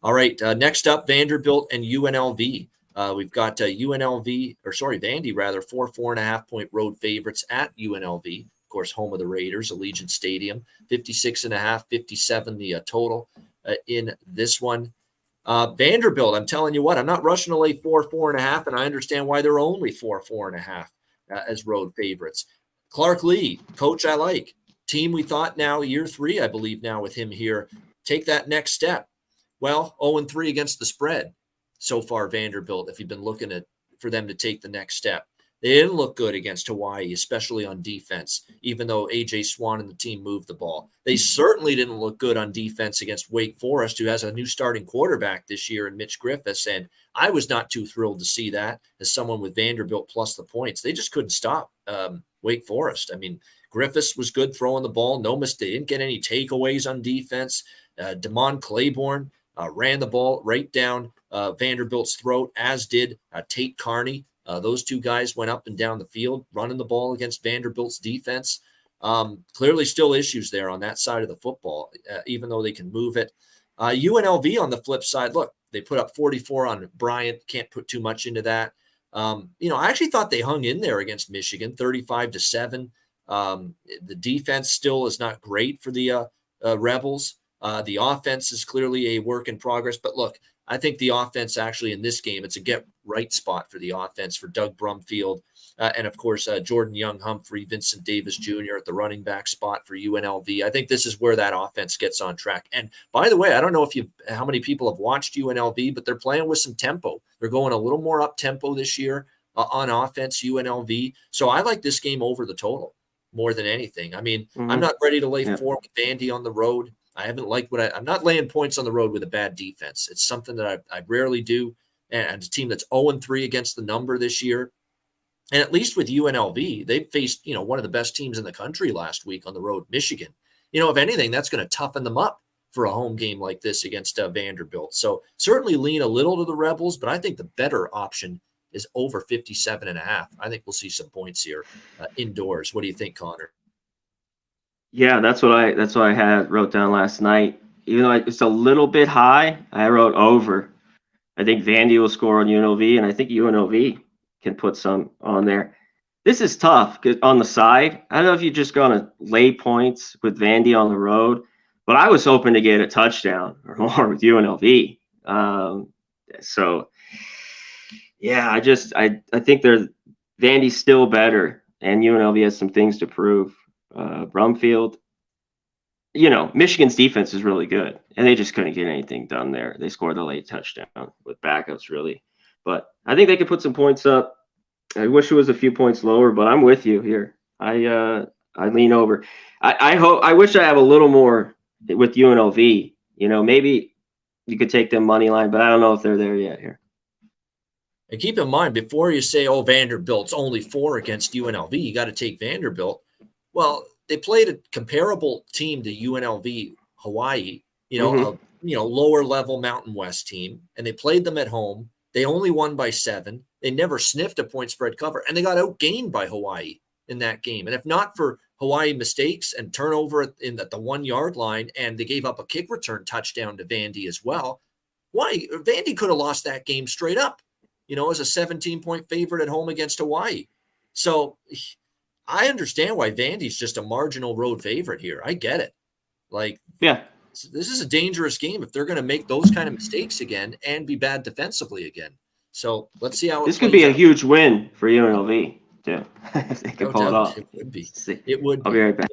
All right, next up, Vanderbilt and UNLV. We've got Vandy rather, 4.5-point road favorites at UNLV. Of course, home of the Raiders, Allegiant Stadium, 56.5, 57 the total in this one. Vanderbilt, I'm telling you what, I'm not rushing to lay 4.5, and I understand why they're only 4.5 as road favorites. Clark Lee, coach I like. Team we thought now, year 3, I believe now with him here, take that next step. Well, 0-3 against the spread so far, Vanderbilt, if you've been looking for them to take the next step. They didn't look good against Hawaii, especially on defense, even though A.J. Swan and the team moved the ball. They certainly didn't look good on defense against Wake Forest, who has a new starting quarterback this year in Mitch Griffiths, and I was not too thrilled to see that as someone with Vanderbilt plus the points. They just couldn't stop Wake Forest. I mean, Griffiths was good throwing the ball. No mistake. They didn't get any takeaways on defense. Damon Claiborne ran the ball right down Vanderbilt's throat, as did Tate Carney. Those two guys went up and down the field running the ball against Vanderbilt's defense. Clearly still issues there on that side of the football, even though they can move it. UNLV on the flip side, look, they put up 44 on Bryant. Can't put too much into that. I actually thought they hung in there against Michigan, 35-7. The defense still is not great for the Rebels. The offense is clearly a work in progress. But look, I think the offense actually in this game, it's a get-right spot for the offense for Doug Brumfield. And, of course, Jordan Young-Humphrey, Vincent Davis Jr. at the running back spot for UNLV. I think this is where that offense gets on track. And, by the way, I don't know how many people have watched UNLV, but they're playing with some tempo. They're going a little more up-tempo this year on offense, UNLV. So I like this game over the total more than anything. I mean, I'm not ready to lay 4 with Vandy on the road. I haven't liked I'm not laying points on the road with a bad defense. It's something that I rarely do. And a team that's 0-3 against the number this year. And at least with UNLV, they faced, one of the best teams in the country last week on the road, Michigan. If anything, that's going to toughen them up for a home game like this against Vanderbilt. So certainly lean a little to the Rebels, but I think the better option is over 57.5. I think we'll see some points here indoors. What do you think, Conor? Yeah, that's what I wrote down last night. Even though it's a little bit high, I wrote over. I think Vandy will score on UNLV, and I think UNLV can put some on there. This is tough because on the side, I don't know if you're just going to lay points with Vandy on the road, but I was hoping to get a touchdown or more with UNLV. So, yeah, I think Vandy's still better, and UNLV has some things to prove. Brumfield, Michigan's defense is really good, and they just couldn't get anything done there. They scored a late touchdown with backups, really. But I think they could put some points up. I wish it was a few points lower, but I'm with you here. I lean over. I wish I have a little more with UNLV. Maybe you could take them money line, but I don't know if they're there yet here. And keep in mind, before you say, Vanderbilt's only 4 against UNLV, you got to take Vanderbilt. Well, they played a comparable team to UNLV Hawaii, a lower level Mountain West team, and they played them at home. They only won by 7. They never sniffed a point spread cover, and they got outgained by Hawaii in that game. And if not for Hawaii mistakes and turnover at the 1-yard line, and they gave up a kick return touchdown to Vandy as well, Vandy could have lost that game straight up, as a 17-point favorite at home against Hawaii. So I understand why Vandy's just a marginal road favorite here. I get it. This is a dangerous game if they're going to make those kind of mistakes again and be bad defensively again. So let's see how this could be a huge win for UNLV too. If they could pull it off. It would be. It would. I'll be right back.